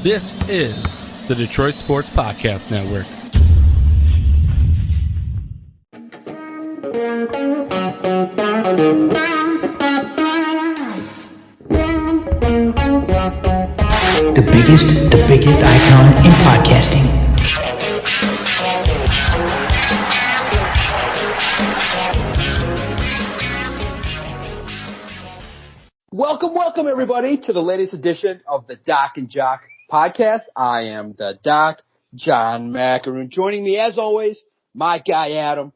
This is the Detroit Sports Podcast Network. The biggest icon in podcasting. Welcome everybody to the latest edition of the DocNJock podcast. I am the Doc, John Macaroon. Joining me as always, my guy Adam,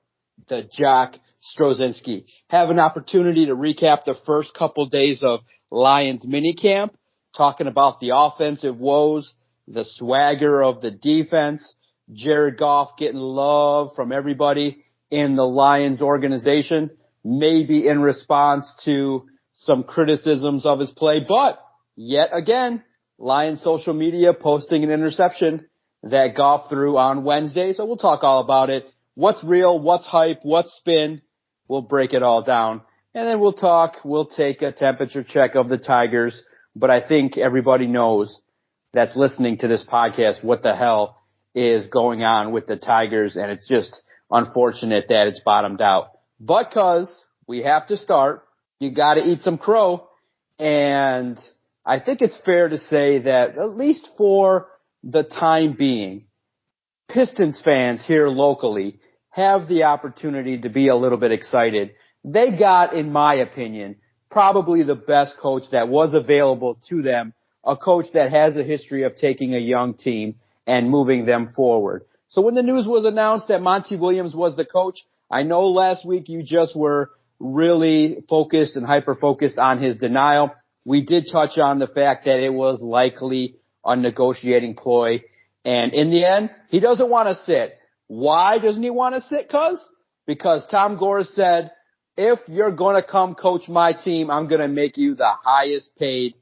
the Jock Strozinski. Have an opportunity to recap the first couple days of Lions minicamp, talking about the offensive woes, the swagger of the defense, Jared Goff getting love from everybody in the Lions organization, maybe in response to some criticisms of his play, but yet again, Lions social media posting an interception that Goff threw on Wednesday. So we'll talk all about it. What's real? What's hype? What's spin? We'll break it all down. And then we'll take a temperature check of the Tigers. But I think everybody knows that's listening to this podcast what the hell is going on with the Tigers. And it's just unfortunate that it's bottomed out. But cause we have to start, you got to eat some crow, and I think it's fair to say that at least for the time being, Pistons fans here locally have the opportunity to be a little bit excited. They got, in my opinion, probably the best coach that was available to them, a coach that has a history of taking a young team and moving them forward. So when the news was announced that Monty Williams was the coach, I know last week you just were really focused and hyper-focused on his denial. We did touch on the fact that it was likely a negotiating ploy. And in the end, he doesn't want to sit. Why doesn't he want to sit, cuz? Because Tom Gore said, if you're going to come coach my team, I'm going to make you the highest paid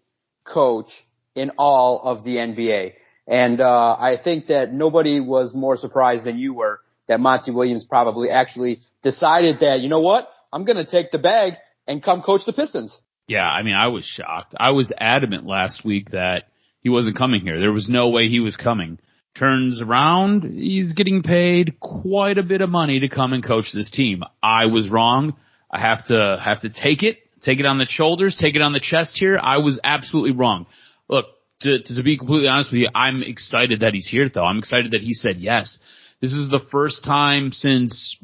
coach in all of the NBA. And I think that nobody was more surprised than you were that Monty Williams probably actually decided that, you know what? I'm going to take the bag and come coach the Pistons. Yeah, I mean, I was shocked. I was adamant last week that he wasn't coming here. There was no way he was coming. Turns around, he's getting paid quite a bit of money to come and coach this team. I was wrong. I have to take it on the shoulders, take it on the chest here. I was absolutely wrong. Look, to be completely honest with you, I'm excited that he's here, though. I'm excited that he said yes. This is the first time since,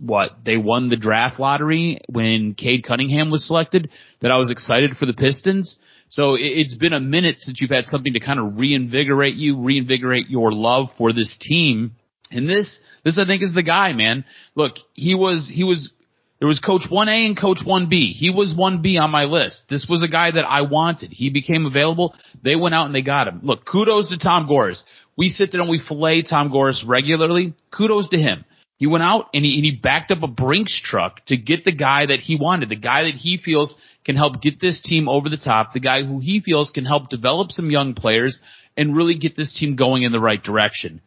they won the draft lottery when Cade Cunningham was selected that I was excited for the Pistons. So it's been a minute since you've had something to kind of reinvigorate your love for this team. And this I think is the guy, man. Look, there was Coach 1A and Coach 1B. He was 1B on my list. This was a guy that I wanted. He became available. They went out and they got him. Look, kudos to Tom Gores. We sit there and we fillet Tom Gores regularly. Kudos to him. He went out and he backed up a Brinks truck to get the guy that he wanted, the guy that he feels can help get this team over the top, the guy who he feels can help develop some young players and really get this team going in the right direction.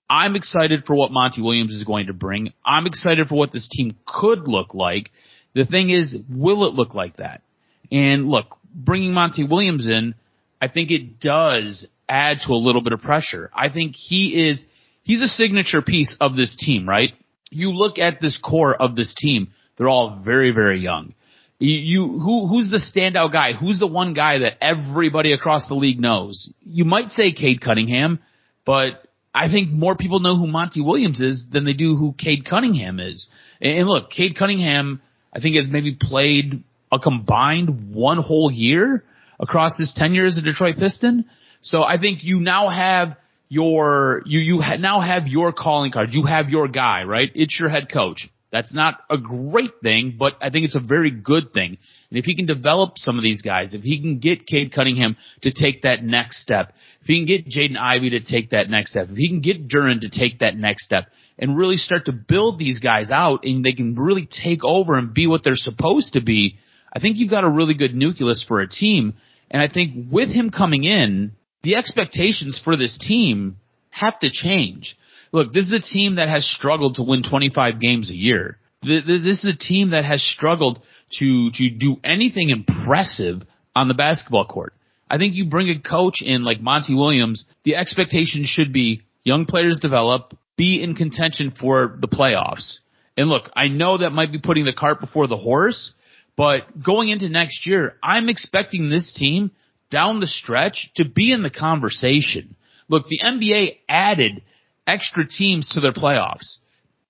I'm excited for what Monty Williams is going to bring. I'm excited for what this team could look like. The thing is, will it look like that? And look, bringing Monty Williams in, I think it does add to a little bit of pressure. I think he's a signature piece of this team, right? You look at this core of this team, they're all very, very young. Who's the standout guy? Who's the one guy that everybody across the league knows? You might say Cade Cunningham, but I think more people know who Monty Williams is than they do who Cade Cunningham is. And look, Cade Cunningham, I think, has maybe played a combined one whole year across his tenure as a Detroit Piston. So I think you now have now have your calling card. You have your guy, right? It's your head coach. That's not a great thing, but I think it's a very good thing. And if he can develop some of these guys, if he can get Cade Cunningham to take that next step, if he can get Jaden Ivey to take that next step, if he can get Duren to take that next step and really start to build these guys out and they can really take over and be what they're supposed to be, I think you've got a really good nucleus for a team. And I think with him coming in, the expectations for this team have to change. Look, this is a team that has struggled to win 25 games a year. This is a team that has struggled to do anything impressive on the basketball court. I think you bring a coach in like Monty Williams, the expectation should be young players develop, be in contention for the playoffs. And look, I know that might be putting the cart before the horse, but going into next year, I'm expecting this team down the stretch to be in the conversation. Look, the NBA added extra teams to their playoffs.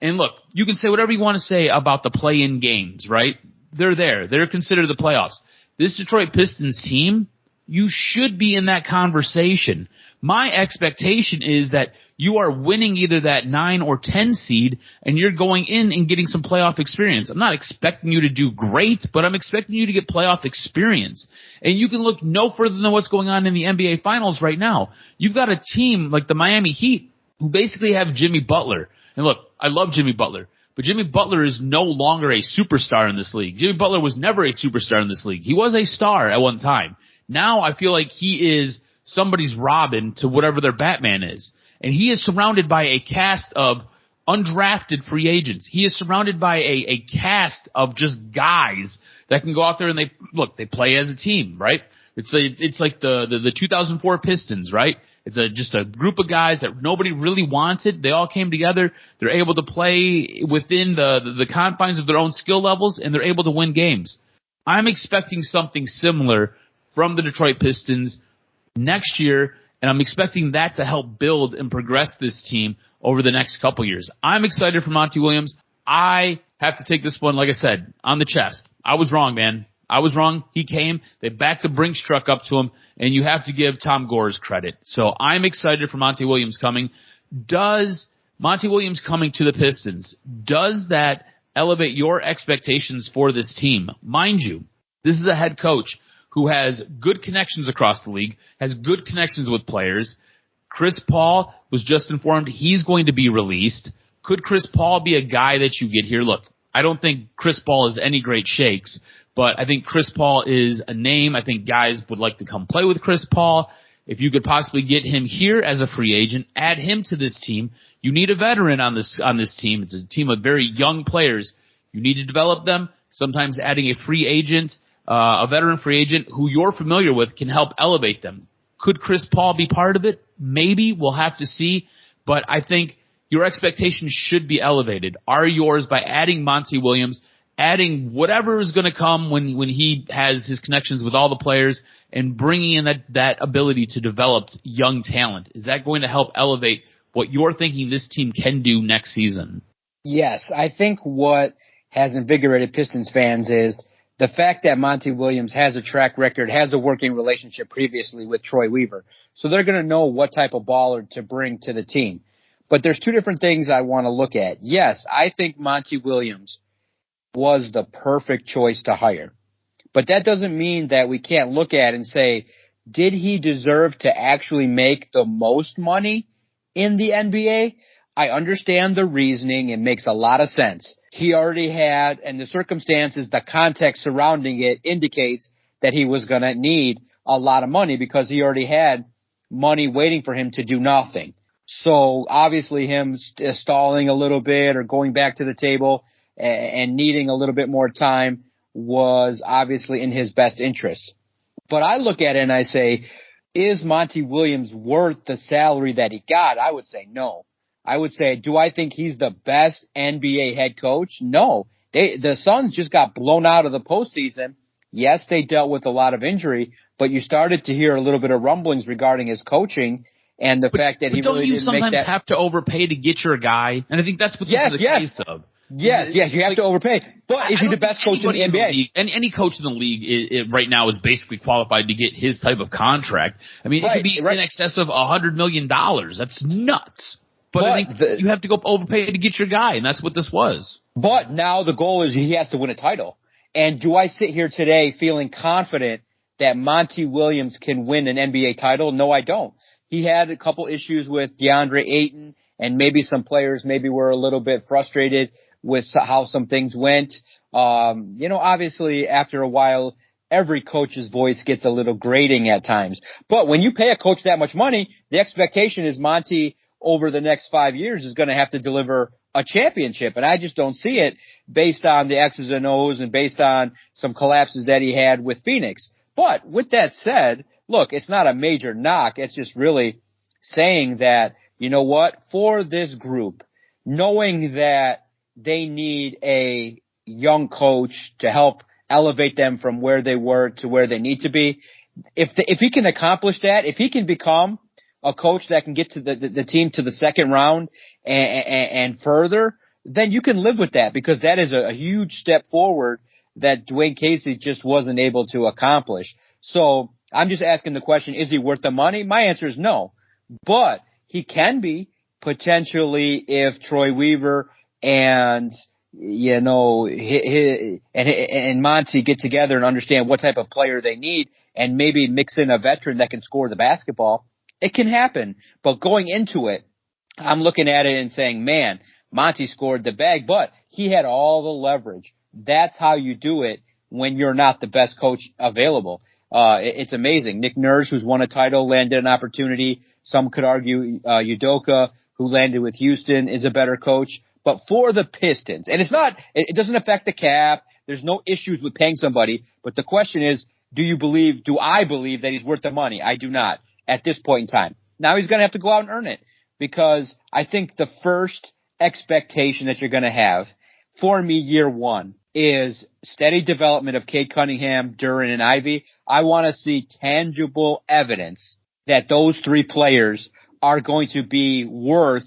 And look, you can say whatever you want to say about the play-in games, right? They're there. They're considered the playoffs. This Detroit Pistons team, you should be in that conversation. My expectation is that you are winning either that 9 or 10 seed and you're going in and getting some playoff experience. I'm not expecting you to do great, but I'm expecting you to get playoff experience. And you can look no further than what's going on in the NBA Finals right now. You've got a team like the Miami Heat who basically have Jimmy Butler. And look, I love Jimmy Butler, but Jimmy Butler is no longer a superstar in this league. Jimmy Butler was never a superstar in this league. He was a star at one time. Now I feel like he is somebody's Robin to whatever their Batman is. And he is surrounded by a cast of undrafted free agents. He is surrounded by a cast of just guys that can go out there and they play as a team, right? It's like the 2004 Pistons, right? It's just a group of guys that nobody really wanted. They all came together. They're able to play within the confines of their own skill levels, and they're able to win games. I'm expecting something similar from the Detroit Pistons next year, and I'm expecting that to help build and progress this team over the next couple years. I'm excited for Monty Williams. I have to take this one, like I said, on the chest. I was wrong, man. I was wrong. He came. They backed the Brinks truck up to him, and you have to give Tom Gores credit. So I'm excited for Monty Williams coming. Does Monty Williams coming to the Pistons, does that elevate your expectations for this team? Mind you, this is a head coach who has good connections across the league, has good connections with players. Chris Paul was just informed he's going to be released. Could Chris Paul be a guy that you get here? Look, I don't think Chris Paul is any great shakes, but I think Chris Paul is a name. I think guys would like to come play with Chris Paul. If you could possibly get him here as a free agent, add him to this team. You need a veteran on this team. It's a team of very young players. You need to develop them. Sometimes adding a free agent, a veteran free agent who you're familiar with can help elevate them. Could Chris Paul be part of it? Maybe. We'll have to see. But I think your expectations should be elevated. Are yours by adding Monty Williams, adding whatever is going to come when he has his connections with all the players, and bringing in that ability to develop young talent. Is that going to help elevate what you're thinking this team can do next season? Yes, I think what has invigorated Pistons fans is the fact that Monty Williams has a track record, has a working relationship previously with Troy Weaver. So they're going to know what type of baller to bring to the team. But there's two different things I want to look at. Yes, I think Monty Williams was the perfect choice to hire. But that doesn't mean that we can't look at and say, did he deserve to actually make the most money in the NBA? I understand the reasoning. It makes a lot of sense. He already had, and the circumstances, the context surrounding it indicates that he was going to need a lot of money because he already had money waiting for him to do nothing. So obviously him stalling a little bit or going back to the table and needing a little bit more time was obviously in his best interest. But I look at it and I say, is Monty Williams worth the salary that he got? I would say no. I would say, do I think he's the best NBA head coach? No. The Suns just got blown out of the postseason. Yes, they dealt with a lot of injury, but you started to hear a little bit of rumblings regarding his coaching and the fact that he really didn't make that. But don't you sometimes have to overpay to get your guy? And I think that's what this is a case of. Yes, you have to overpay. But is he the best coach in the NBA? Any coach in the league right now is basically qualified to get his type of contract. I mean, it could be in excess of $100 million. That's nuts. But I think you have to go overpay to get your guy, and that's what this was. But now the goal is he has to win a title. And do I sit here today feeling confident that Monty Williams can win an NBA title? No, I don't. He had a couple issues with DeAndre Ayton, and maybe some players maybe were a little bit frustrated with how some things went. Obviously after a while, every coach's voice gets a little grating at times. But when you pay a coach that much money, the expectation is Monty over the next 5 years is going to have to deliver a championship. And I just don't see it based on the X's and O's and based on some collapses that he had with Phoenix. But with that said, look, it's not a major knock. It's just really saying that, you know what, for this group, knowing that they need a young coach to help elevate them from where they were to where they need to be, if he can accomplish that, if he can become a coach that can get to the team to the second round and further, then you can live with that, because that is a huge step forward that Dwayne Casey just wasn't able to accomplish. So I'm just asking the question, is he worth the money? My answer is no. But he can be potentially if Troy Weaver and, you know, and Monty get together and understand what type of player they need and maybe mix in a veteran that can score the basketball. It can happen. But going into it, I'm looking at it and saying, man, Monty scored the bag, but he had all the leverage. That's how you do it when you're not the best coach available. It's amazing. Nick Nurse, who's won a title, landed an opportunity. Some could argue Udoka, who landed with Houston, is a better coach. But for the Pistons, and it doesn't affect the cap. There's no issues with paying somebody. But the question is, do I believe that he's worth the money? I do not at this point in time. Now he's going to have to go out and earn it, because I think the first expectation that you're going to have for me year one is steady development of Cade Cunningham, Duren, and Ivy. I want to see tangible evidence that those three players are going to be worth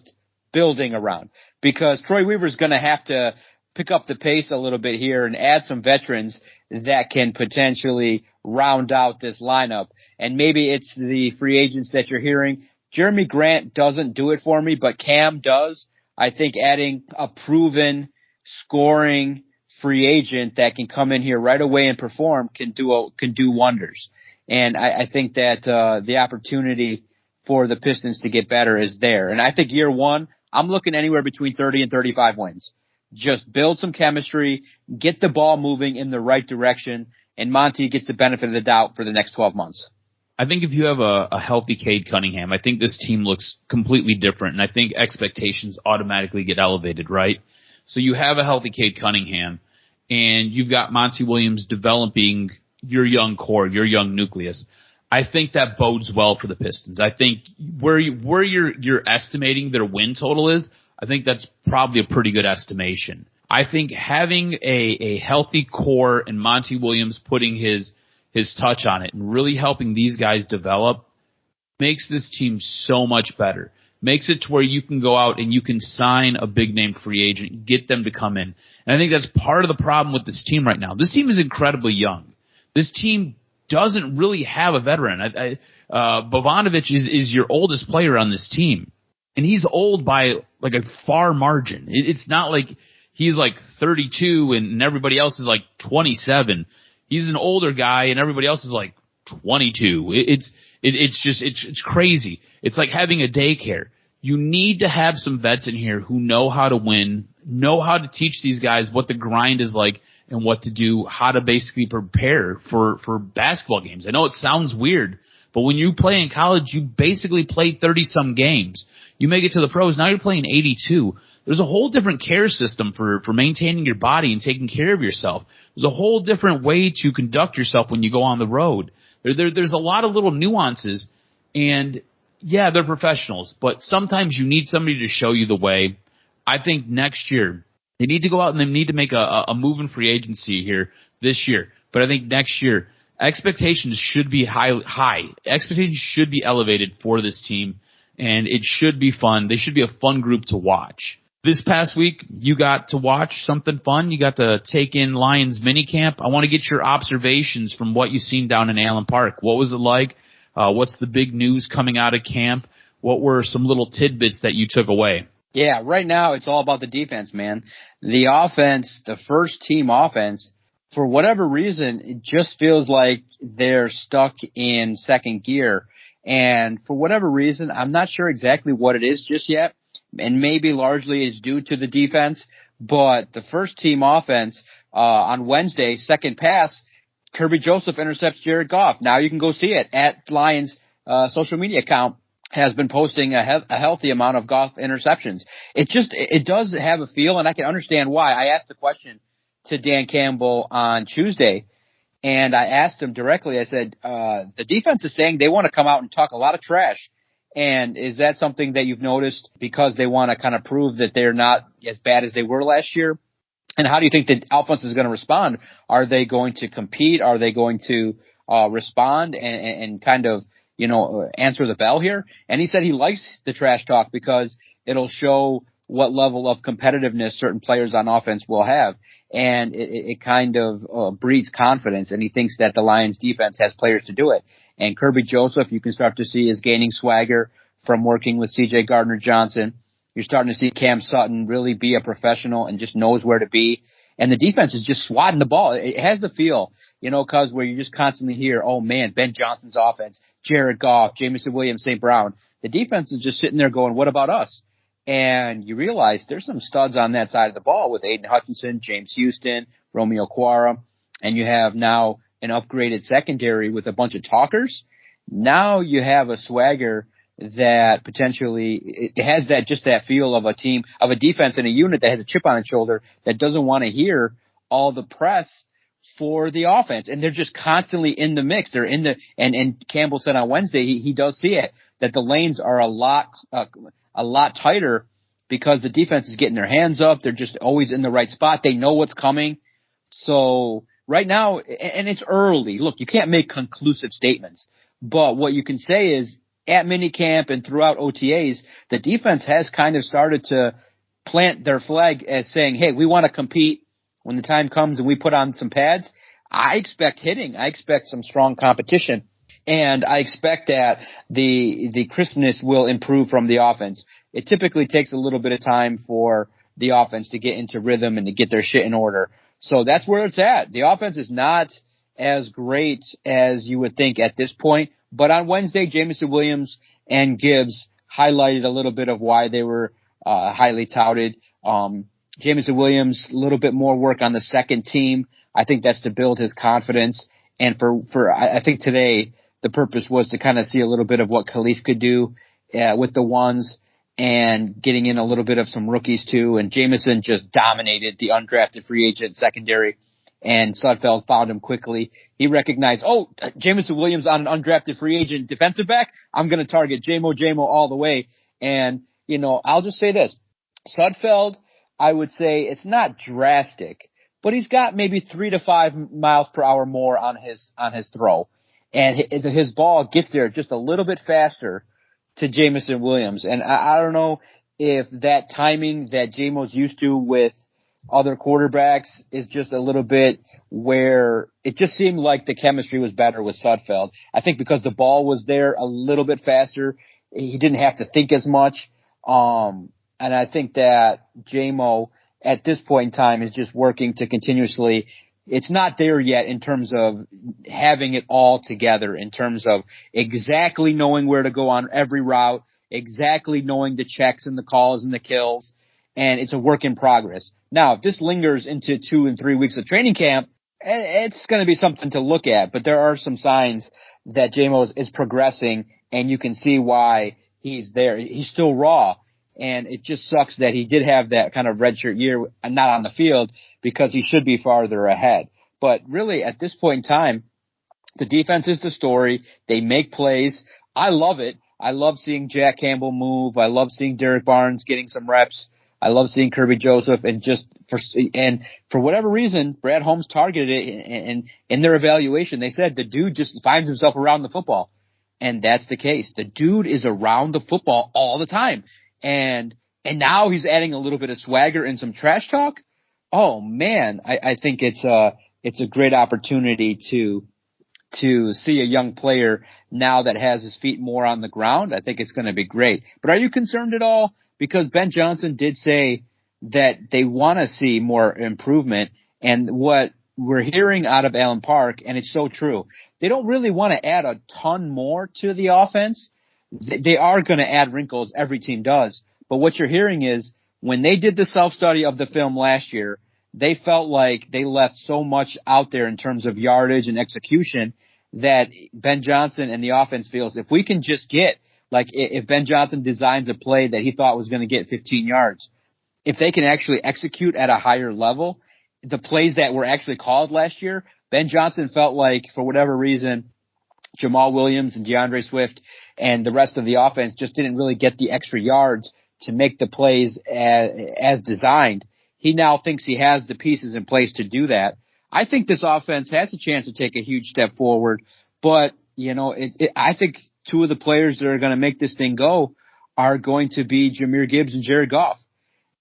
building around, because Troy Weaver is going to have to pick up the pace a little bit here and add some veterans that can potentially round out this lineup. And maybe it's the free agents that you're hearing. Jeremy Grant doesn't do it for me, but Cam does. I think adding a proven scoring free agent that can come in here right away and perform can do wonders. And I think that the opportunity for the Pistons to get better is there. And I think year one, I'm looking anywhere between 30 and 35 wins. Just build some chemistry, get the ball moving in the right direction, and Monty gets the benefit of the doubt for the next 12 months. I think if you have a healthy Cade Cunningham, I think this team looks completely different, and I think expectations automatically get elevated, right? So you have a healthy Cade Cunningham, and you've got Monty Williams developing your young core, your young nucleus. I think that bodes well for the Pistons. I think where you're estimating their win total is, I think that's probably a pretty good estimation. I think having a healthy core and Monty Williams putting his touch on it and really helping these guys develop makes this team so much better. Makes it to where you can go out and you can sign a big name free agent, get them to come in. And I think that's part of the problem with this team right now. This team is incredibly young. This team doesn't really have a veteran. Bogdanovic is your oldest player on this team, and he's old by like a far margin. It's not like he's like 32 and everybody else is like 27. He's an older guy and everybody else is like 22. It's crazy. It's like having a daycare. You need to have some vets in here who know how to win, know how to teach these guys what the grind is like and what to do, how to basically prepare for basketball games. I know it sounds weird, but when you play in college, you basically play 30-some games. You make it to the pros, now you're playing 82. There's a whole different care system for maintaining your body and taking care of yourself. There's a whole different way to conduct yourself when you go on the road. There's a lot of little nuances, and yeah, they're professionals, but sometimes you need somebody to show you the way. I think next year, they need to go out and they need to make a move in free agency here this year. But I think next year, expectations should be high. Expectations should be elevated for this team, and it should be fun. They should be a fun group to watch. This past week, you got to watch something fun. You got to take in Lions minicamp. I want to get your observations from what you've seen down in Allen Park. What was it like? What's the big news coming out of camp? What were some little tidbits that you took away? Yeah, right now it's all about the defense, man. The offense, the first team offense, for whatever reason, it just feels like they're stuck in second gear. And for whatever reason, I'm not sure exactly what it is just yet. And maybe largely it's due to the defense. But the first team offense, on Wednesday, second pass, Kirby Joseph intercepts Jared Goff. Now you can go see it at Lions' social media account. Has been posting a healthy amount of Goff interceptions. It does have a feel, and I can understand why. I asked the question to Dan Campbell on Tuesday. And I asked him directly, I said, the defense is saying they want to come out and talk a lot of trash. And is that something that you've noticed because they want to kind of prove that they're not as bad as they were last year? And how do you think the offense is going to respond? Are they going to compete? Are they going to respond and kind of, answer the bell here? And he said he likes the trash talk because it'll show what level of competitiveness certain players on offense will have. And it kind of breeds confidence. And he thinks that the Lions defense has players to do it. And Kirby Joseph, you can start to see, is gaining swagger from working with C.J. Gardner-Johnson. You're starting to see Cam Sutton really be a professional and just knows where to be. And the defense is just swatting the ball. It has the feel, cause where you just constantly hear, oh man, Ben Johnson's offense, Jared Goff, Jameson Williams, St. Brown. The defense is just sitting there going, what about us? And you realize there's some studs on that side of the ball with Aiden Hutchinson, James Houston, Romeo Quara, and you have now an upgraded secondary with a bunch of talkers. Now you have a swagger that potentially it has that feel of a team, of a defense and a unit that has a chip on its shoulder that doesn't want to hear all the press for the offense. And they're just constantly in the mix. They're in the, and Campbell said on Wednesday, he does see it, that the lanes are a lot tighter because the defense is getting their hands up. They're just always in the right spot. They know what's coming. So right now, and it's early. Look, you can't make conclusive statements, but what you can say is at minicamp and throughout OTAs, the defense has kind of started to plant their flag as saying, hey, we want to compete when the time comes and we put on some pads. I expect hitting. I expect some strong competition. And I expect that the crispness will improve from the offense. It typically takes a little bit of time for the offense to get into rhythm and to get their shit in order. So that's where it's at. The offense is not as great as you would think at this point. But on Wednesday, Jameson Williams and Gibbs highlighted a little bit of why they were highly touted. Jameson Williams, a little bit more work on the second team. I think that's to build his confidence. And I think today the purpose was to kind of see a little bit of what Khalif could do with the ones and getting in a little bit of some rookies too. And Jameson just dominated the undrafted free agent secondary. And Sudfeld found him quickly. He recognized, Jameson Williams on an undrafted free agent defensive back. I'm going to target JMO all the way. And, I'll just say this. Sudfeld, I would say it's not drastic, but he's got maybe 3 to 5 miles per hour more on his throw. And his ball gets there just a little bit faster to Jameson Williams. And I don't know if that timing that JMO's used to with other quarterbacks is just a little bit where it just seemed like the chemistry was better with Sudfeld. I think because the ball was there a little bit faster, he didn't have to think as much. And I think that JMO at this point in time is just working to continuously, it's not there yet in terms of having it all together, in terms of exactly knowing where to go on every route, exactly knowing the checks and the calls and the kills. And it's a work in progress. Now, if this lingers into 2 and 3 weeks of training camp, it's going to be something to look at. But there are some signs that JMO is progressing, and you can see why he's there. He's still raw, and it just sucks that he did have that kind of redshirt year not on the field because he should be farther ahead. But really, at this point in time, the defense is the story. They make plays. I love it. I love seeing Jack Campbell move. I love seeing Derek Barnes getting some reps. I love seeing Kirby Joseph, and for whatever reason, Brad Holmes targeted it, and in their evaluation, they said the dude just finds himself around the football, and that's the case. The dude is around the football all the time, and now he's adding a little bit of swagger and some trash talk. Oh man, I think it's a great opportunity to see a young player now that has his feet more on the ground. I think it's going to be great. But are you concerned at all? Because Ben Johnson did say that they want to see more improvement. And what we're hearing out of Allen Park, and it's so true, they don't really want to add a ton more to the offense. They are going to add wrinkles. Every team does. But what you're hearing is when they did the self-study of the film last year, they felt like they left so much out there in terms of yardage and execution that Ben Johnson and the offense feels if we can just get, like if Ben Johnson designs a play that he thought was going to get 15 yards, if they can actually execute at a higher level, the plays that were actually called last year, Ben Johnson felt like, for whatever reason, Jamal Williams and DeAndre Swift and the rest of the offense just didn't really get the extra yards to make the plays as designed. He now thinks he has the pieces in place to do that. I think this offense has a chance to take a huge step forward, but I think two of the players that are going to make this thing go are going to be Jahmyr Gibbs and Jared Goff,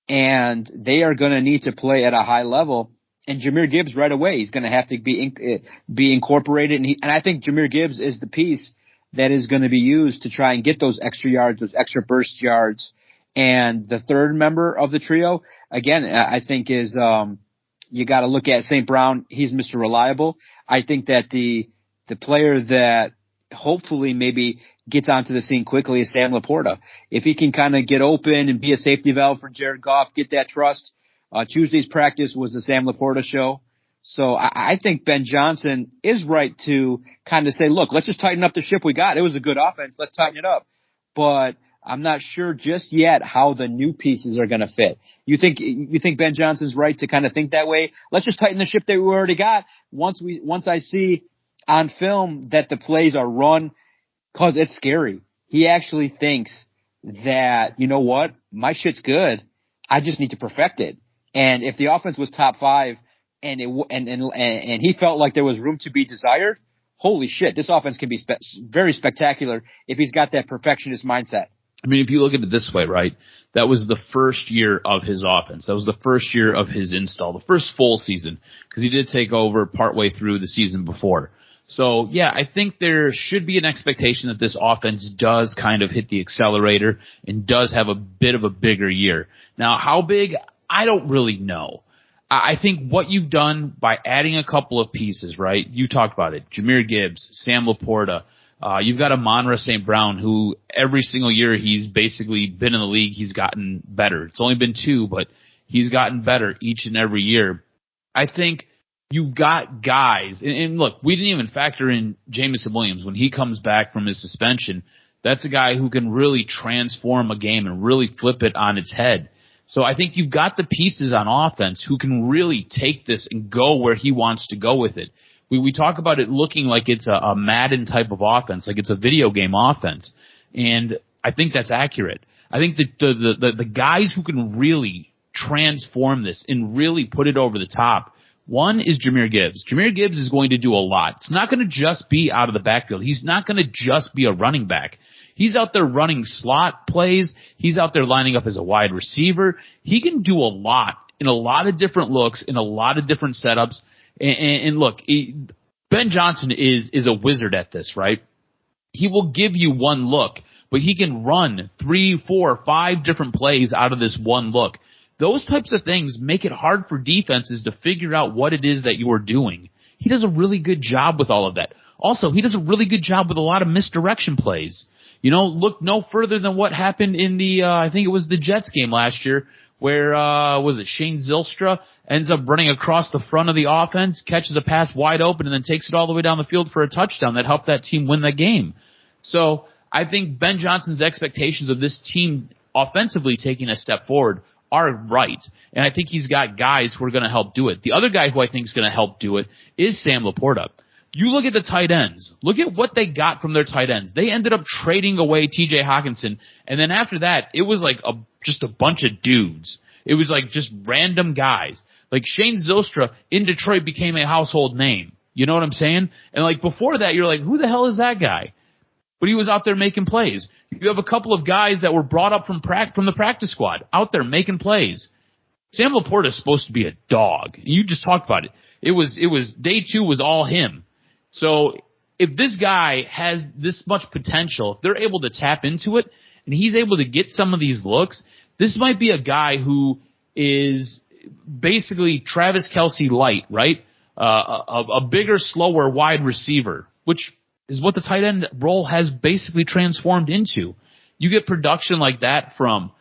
and they are going to need to play at a high level. And Jahmyr Gibbs right away, he's going to have to be incorporated, and I think Jahmyr Gibbs is the piece that is going to be used to try and get those extra yards, those extra burst yards. And the third member of the trio, again, I think is you got to look at St. Brown. He's Mr. Reliable. I think that the player that hopefully maybe gets onto the scene quickly is Sam Laporta. If he can kind of get open and be a safety valve for Jared Goff, get that trust. Tuesday's practice was the Sam Laporta show. So I think Ben Johnson is right to kind of say, look, let's just tighten up the ship we got. It was a good offense. Let's tighten it up. But I'm not sure just yet how the new pieces are going to fit. You think Ben Johnson's right to kind of think that way? Let's just tighten the ship that we already got. Once I see on film that the plays are run, cause it's scary. He actually thinks that, you know what, my shit's good. I just need to perfect it. And if the offense was top 5 and he felt like there was room to be desired, holy shit, this offense can be very spectacular if he's got that perfectionist mindset. I mean, if you look at it this way, right, that was the first year of his offense. That was the first year of his install, the first full season, because he did take over partway through the season before. So, yeah, I think there should be an expectation that this offense does kind of hit the accelerator and does have a bit of a bigger year. Now, how big? I don't really know. I think what you've done by adding a couple of pieces, right? You talked about it. Jahmyr Gibbs, Sam Laporta. You've got Amon-Ra St. Brown, who every single year he's basically been in the league, he's gotten better. It's only been 2, but he's gotten better each and every year. I think you've got guys, and look, we didn't even factor in Jamison Williams when he comes back from his suspension. That's a guy who can really transform a game and really flip it on its head. So I think you've got the pieces on offense who can really take this and go where he wants to go with it. We talk about it looking like it's a Madden type of offense, like it's a video game offense. And I think that's accurate. I think that the guys who can really transform this and really put it over the top, one is Jahmyr Gibbs. Jahmyr Gibbs is going to do a lot. It's not going to just be out of the backfield. He's not going to just be a running back. He's out there running slot plays. He's out there lining up as a wide receiver. He can do a lot in a lot of different looks, in a lot of different setups. And look, Ben Johnson is a wizard at this, right? He will give you one look, but he can run 3, 4, 5 different plays out of this one look. Those types of things make it hard for defenses to figure out what it is that you are doing. He does a really good job with all of that. Also, he does a really good job with a lot of misdirection plays. You know, look no further than what happened in the, I think it was the Jets game last year, where, was it Shane Zylstra ends up running across the front of the offense, catches a pass wide open, and then takes it all the way down the field for a touchdown that helped that team win that game. So I think Ben Johnson's expectations of this team offensively taking a step forward are right. And I think he's got guys who are going to help do it. The other guy who I think is going to help do it is Sam Laporta. You look at the tight ends. Look at what they got from their tight ends. They ended up trading away T.J. Hawkinson, and then after that, it was like just a bunch of dudes. It was like just random guys. Like Shane Zylstra in Detroit became a household name. You know what I'm saying? And like before that, you're like, who the hell is that guy? But he was out there making plays. You have a couple of guys that were brought up from the practice squad out there making plays. Sam Laporta is supposed to be a dog. You just talked about it. It was day 2 was all him. So if this guy has this much potential, if they're able to tap into it and he's able to get some of these looks, this might be a guy who is basically Travis Kelce light, right? A bigger, slower wide receiver, which is what the tight end role has basically transformed into. You get production like that from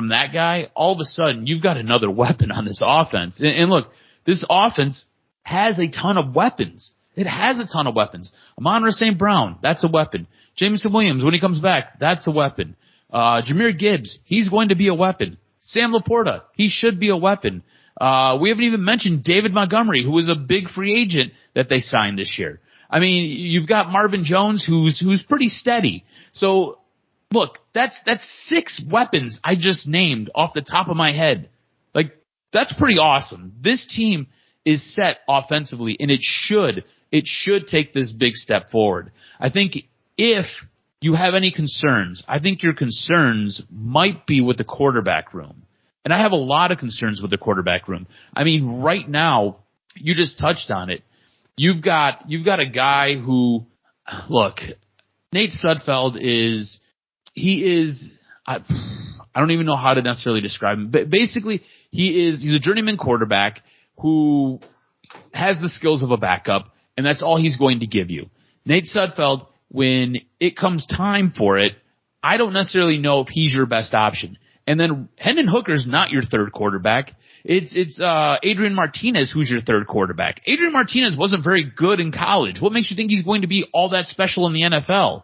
that guy, all of a sudden you've got another weapon on this offense. And look, this offense has a ton of weapons. It has a ton of weapons. Amon-Ra St. Brown, that's a weapon. Jamison Williams, when he comes back, that's a weapon. Jahmyr Gibbs, he's going to be a weapon. Sam Laporta, he should be a weapon. We haven't even mentioned David Montgomery, who was a big free agent that they signed this year. I mean, you've got Marvin Jones, who's pretty steady. So, look, that's 6 weapons I just named off the top of my head. Like, that's pretty awesome. This team is set offensively, and it should take this big step forward. I think if you have any concerns, I think your concerns might be with the quarterback room. And I have a lot of concerns with the quarterback room. I mean, right now, you just touched on it. You've got a guy who, look, Nate Sudfeld I don't even know how to necessarily describe him, but basically he's a journeyman quarterback who has the skills of a backup, and that's all he's going to give you. Nate Sudfeld, when it comes time for it, I don't necessarily know if he's your best option. And then Hendon Hooker's not your third quarterback. It's Adrian Martinez who's your third quarterback. Adrian Martinez wasn't very good in college. What makes you think he's going to be all that special in the NFL?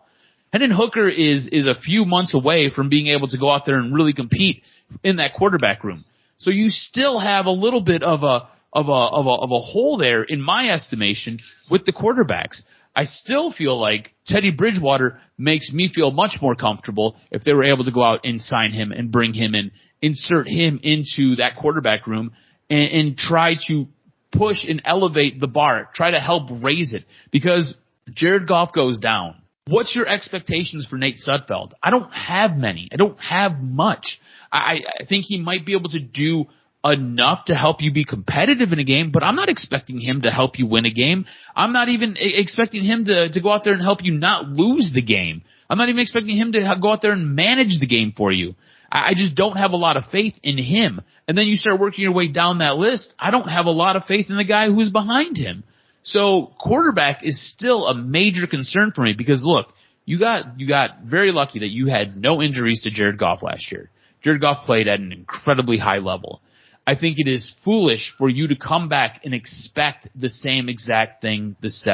Hendon Hooker is a few months away from being able to go out there and really compete in that quarterback room. So you still have a little bit of a hole there, in my estimation, with the quarterbacks. I still feel like Teddy Bridgewater makes me feel much more comfortable if they were able to go out and sign him and bring him in, insert him into that quarterback room and try to push and elevate the bar, try to help raise it. Because Jared Goff goes down. What's your expectations for Nate Sudfeld? I don't have many. I don't have much. I think he might be able to do enough to help you be competitive in a game, but I'm not expecting him to help you win a game. I'm not even expecting him to go out there and help you not lose the game. I'm not even expecting him to go out there and manage the game for you. I just don't have a lot of faith in him. And then you start working your way down that list. I don't have a lot of faith in the guy who's behind him. So quarterback is still a major concern for me because look, you got very lucky that you had no injuries to Jared Goff last year. Jared Goff played at an incredibly high level. I think it is foolish for you to come back and expect the same exact thing this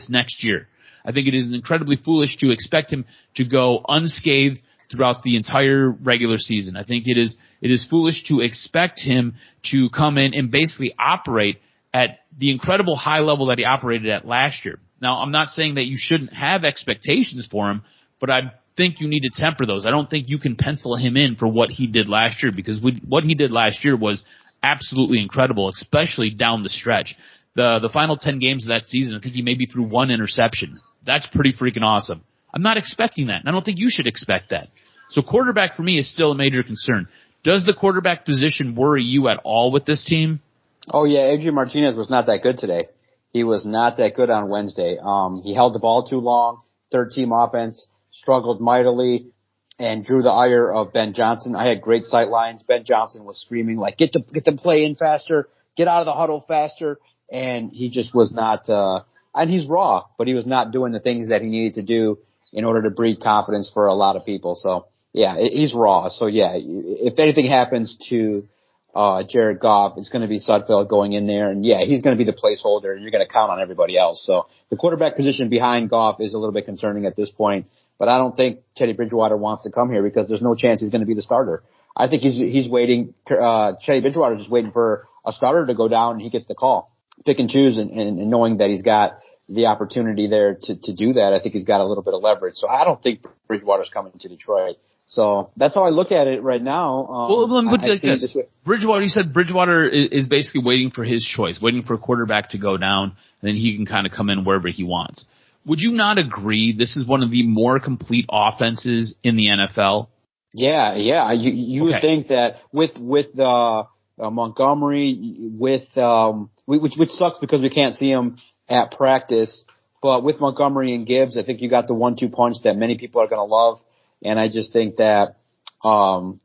next year. I think it is incredibly foolish to expect him to go unscathed throughout the entire regular season. I think it is foolish to expect him to come in and basically operate at the incredible high level that he operated at last year. Now, I'm not saying that you shouldn't have expectations for him, but I think you need to temper those. I don't think you can pencil him in for what he did last year because what he did last year was absolutely incredible, especially down the stretch. The final 10 games of that season, I think he maybe threw 1 interception. That's pretty freaking awesome. I'm not expecting that, and I don't think you should expect that. So quarterback for me is still a major concern. Does the quarterback position worry you at all with this team? Oh, yeah, Adrian Martinez was not that good today. He was not that good on Wednesday. He held the ball too long, third-team offense, struggled mightily, and drew the ire of Ben Johnson. I had great sight lines. Ben Johnson was screaming, like, get the play in faster, get out of the huddle faster, and he just was not and he's raw, but he was not doing the things that he needed to do in order to breed confidence for a lot of people. So, yeah, he's raw. So, yeah, if anything happens to Jared Goff, it's going to be Sudfeld going in there, and yeah, he's going to be the placeholder, and you're going to count on everybody else. So the quarterback position behind Goff is a little bit concerning at this point, but I don't think Teddy Bridgewater wants to come here because there's no chance he's going to be the starter. I think he's waiting. Teddy Bridgewater is just waiting for a starter to go down, and he gets the call. Pick and choose, and knowing that he's got the opportunity there to do that, I think he's got a little bit of leverage. So I don't think Bridgewater's coming to Detroit. So that's how I look at it right now. Well, let me put it like this. Bridgewater, you said Bridgewater is basically waiting for his choice, waiting for a quarterback to go down, and then he can kind of come in wherever he wants. Would you not agree this is one of the more complete offenses in the NFL? Yeah. You would think that with Montgomery, which sucks because we can't see him at practice, but with Montgomery and Gibbs, I think you got the 1-2 punch that many people are going to love. And I just think that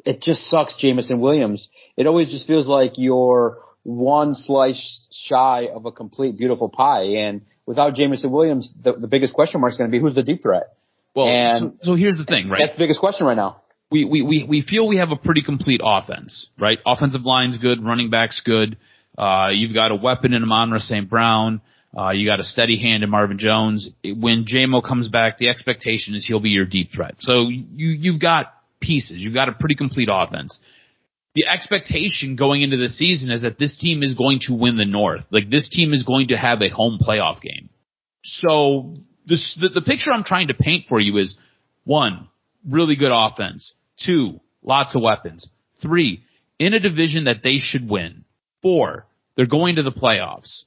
it just sucks, Jameson Williams. It always just feels like you're one slice shy of a complete, beautiful pie. And without Jameson Williams, the biggest question mark is going to be who's the deep threat. Well, so here's the thing, right? That's the biggest question right now. We feel we have a pretty complete offense, right? Offensive line's good, running back's good. You've got a weapon in Amon-Ra St. Brown. You got a steady hand in Marvin Jones. When J-Mo comes back, the expectation is he'll be your deep threat. So you've got pieces. You've got a pretty complete offense. the expectation going into the season is that this team is going to win the North. Like, this team is going to have a home playoff game. So the picture I'm trying to paint for you is, 1, really good offense. 2, lots of weapons. 3, in a division that they should win. 4, they're going to the playoffs.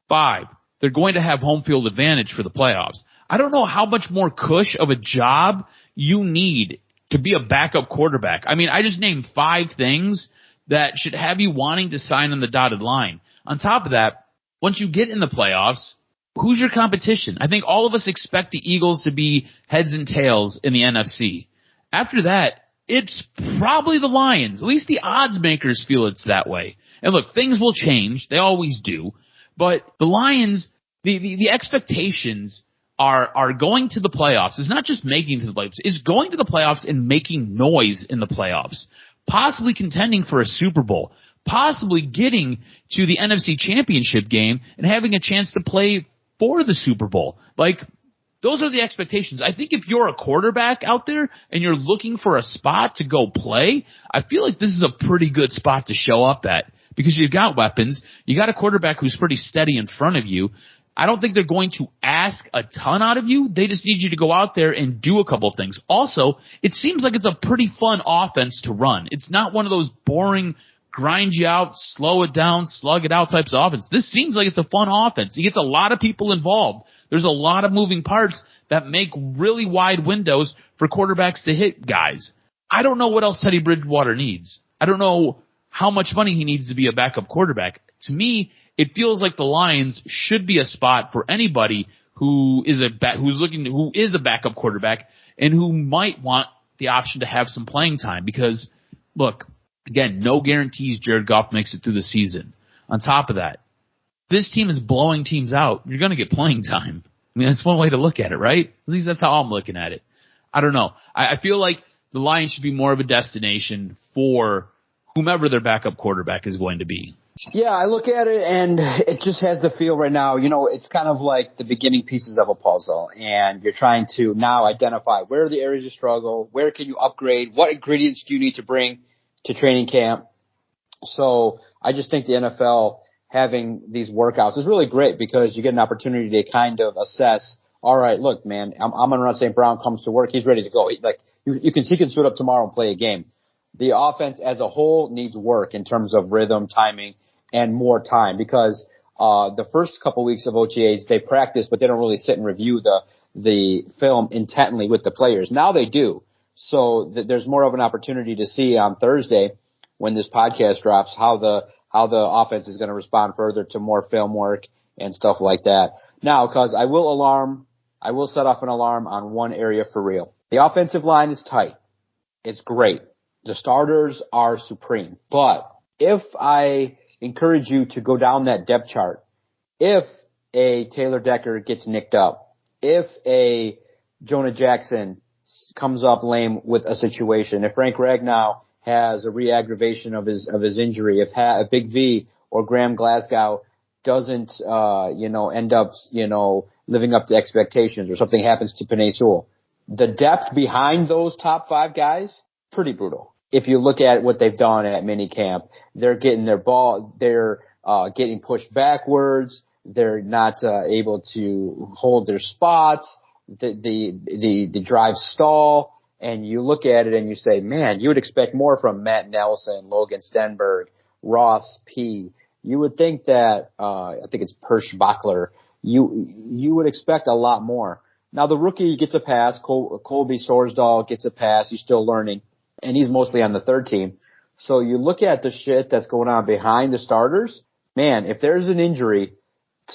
5, they're going to have home field advantage for the playoffs. I don't know how much more cush of a job you need to be a backup quarterback. I mean, I just named 5 things that should have you wanting to sign on the dotted line. On top of that, once you get in the playoffs, who's your competition? I think all of us expect the Eagles to be heads and tails in the NFC. After that, it's probably the Lions. At least the odds makers feel it's that way. And look, things will change. They always do. But the Lions, the expectations are going to the playoffs. It's not just making it to the playoffs. It's going to the playoffs and making noise in the playoffs. Possibly contending for a Super Bowl. Possibly getting to the NFC Championship game and having a chance to play for the Super Bowl. Like, those are the expectations. I think if you're a quarterback out there and you're looking for a spot to go play, I feel like this is a pretty good spot to show up at because you've got weapons. You got a quarterback who's pretty steady in front of you. I don't think they're going to ask a ton out of you. They just need you to go out there and do a couple of things. Also, it seems like it's a pretty fun offense to run. It's not one of those boring, grind you out, slow it down, slug it out types of offense. This seems like it's a fun offense. It gets a lot of people involved. There's a lot of moving parts that make really wide windows for quarterbacks to hit guys. I don't know what else Teddy Bridgewater needs. I don't know how much money he needs to be a backup quarterback. To me, it feels like the Lions should be a spot for anybody who is a backup quarterback and who might want the option to have some playing time because, look, again, no guarantees Jared Goff makes it through the season. On top of that, this team is blowing teams out. You're going to get playing time. I mean, that's one way to look at it, right? At least that's how I'm looking at it. I don't know. I feel like the Lions should be more of a destination for whomever their backup quarterback is going to be. Yeah, I look at it and it just has the feel right now, it's kind of like the beginning pieces of a puzzle and you're trying to now identify where are the areas of struggle, where can you upgrade, what ingredients do you need to bring to training camp. So I just think the NFL having these workouts is really great because you get an opportunity to kind of assess, all right, look, man, I'm going to run St. Brown comes to work. He's ready to go. He can suit up tomorrow and play a game. The offense as a whole needs work in terms of rhythm, timing, and more time because the first couple weeks of OTAs, they practice, but they don't really sit and review the film intently with the players. Now they do. So there's more of an opportunity to see on Thursday when this podcast drops how the offense is going to respond further to more film work and stuff like that. Now, because I will set off an alarm on one area for real. The offensive line is tight. It's great. The starters are supreme. But if I encourage you to go down that depth chart, if a Taylor Decker gets nicked up, if a Jonah Jackson comes up lame with a situation, if Frank Ragnow has a re-aggravation of his injury, if Big V or Graham Glasgow doesn't, end up, living up to expectations or something happens to Penei Sewell, the depth behind those top 5 guys, pretty brutal. If you look at what they've done at minicamp, they're getting their ball, they're getting pushed backwards, they're not able to hold their spots, the drive stall, and you look at it and you say, man, you would expect more from Matt Nelson, Logan Stenberg, Ross P. You would think that, I think it's Persh Bachler, you would expect a lot more. Now the rookie gets a pass, Colby Sorsdahl gets a pass, he's still learning. And he's mostly on the third team. So you look at the shit that's going on behind the starters, man, if there's an injury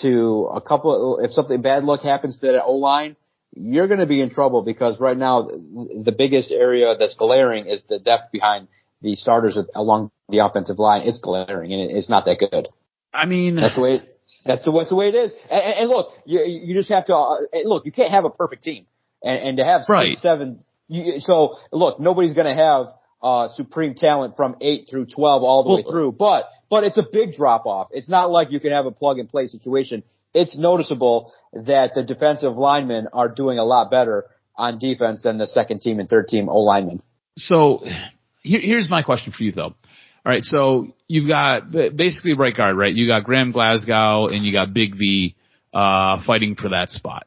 to if something bad luck happens to that O-line, you're going to be in trouble because right now the biggest area that's glaring is the depth behind the starters along the offensive line. It's glaring and it's not that good. I mean, that's the way it is. And look, you just have to, look, you can't have a perfect team and to have 7. So look, nobody's going to have supreme talent from 8 through 12 all the way through, but it's a big drop off. It's not like you can have a plug and play situation. It's noticeable that the defensive linemen are doing a lot better on defense than the second team and third team O linemen. So here's my question for you though. All All right, so you've got basically right guard, right? You got Graham Glasgow and you got Big V fighting for that spot.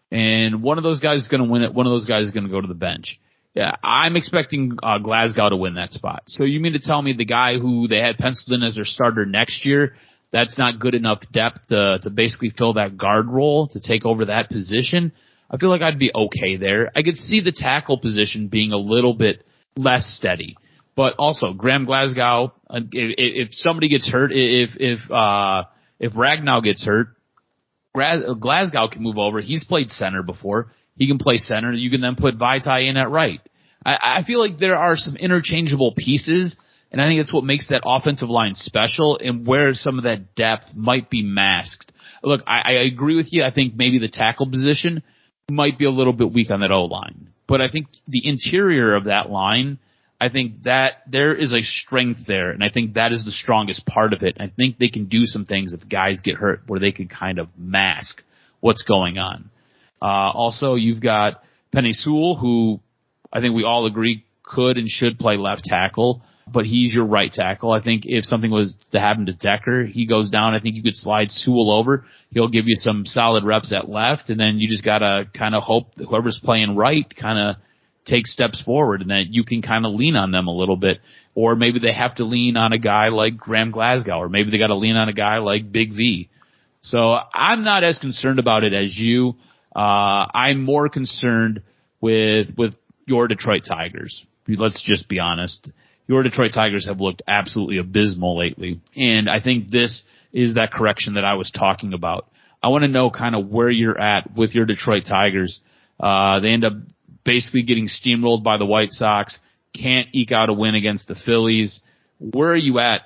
And one of those guys is going to win it. One of those guys is going to go to the bench. Yeah, I'm expecting Glasgow to win that spot. So you mean to tell me the guy who they had penciled in as their starter next year, that's not good enough depth to basically fill that guard role, to take over that position? I feel like I'd be okay there. I could see the tackle position being a little bit less steady. But also, Graham Glasgow, if somebody gets hurt, if Ragnow gets hurt, Glasgow can move over. He's played center before. He can play center. You can then put Vaitai in at right. I feel like there are some interchangeable pieces, and I think it's what makes that offensive line special and where some of that depth might be masked. Look, I agree with you. I think maybe the tackle position might be a little bit weak on that O-line. But I think the interior of that line, I think that there is a strength there, and I think that is the strongest part of it. I think they can do some things if guys get hurt where they can kind of mask what's going on. Also, you've got Penei Sewell, who I think we all agree could and should play left tackle, but he's your right tackle. I think if something was to happen to Decker, he goes down. I think you could slide Sewell over. He'll give you some solid reps at left, and then you just got to kind of hope that whoever's playing right kind of take steps forward and that you can kind of lean on them a little bit. Or maybe they have to lean on a guy like Graham Glasgow, or maybe they got to lean on a guy like Big V. So I'm not as concerned about it as you. I'm more concerned with your Detroit Tigers. Let's just be honest. Your Detroit Tigers have looked absolutely abysmal lately. And I think this is that correction that I was talking about. I want to know kind of where you're at with your Detroit Tigers. They end up basically getting steamrolled by the White Sox, can't eke out a win against the Phillies. Where are you at?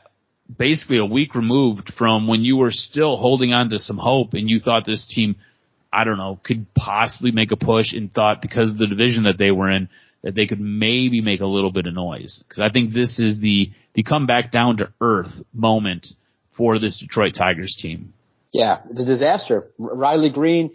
Basically a week removed from when you were still holding on to some hope and you thought this team, I don't know, could possibly make a push, and thought because of the division that they were in that they could maybe make a little bit of noise. Because I think this is the come back down to earth moment for this Detroit Tigers team. Yeah, it's a disaster. Riley Green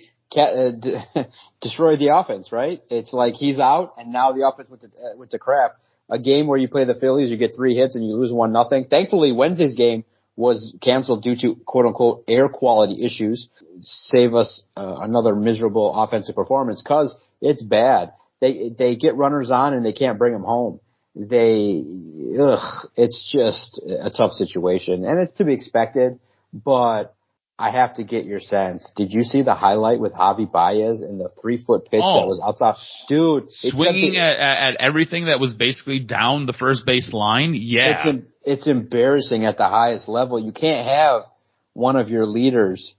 destroyed the offense, right? It's like he's out, and now the offense went to crap. A game where you play the Phillies, you get 3 hits and you lose 1-0. Thankfully, Wednesday's game was canceled due to quote-unquote air quality issues. Save us another miserable offensive performance, because it's bad. They get runners on and they can't bring them home. It's just a tough situation, and it's to be expected, but I have to get your sense. Did you see the highlight with Javi Baez and the 3-foot pitch that was outside? Dude. Swinging at everything that was basically down the first base line? Yeah. It's embarrassing at the highest level. You can't have one of your leaders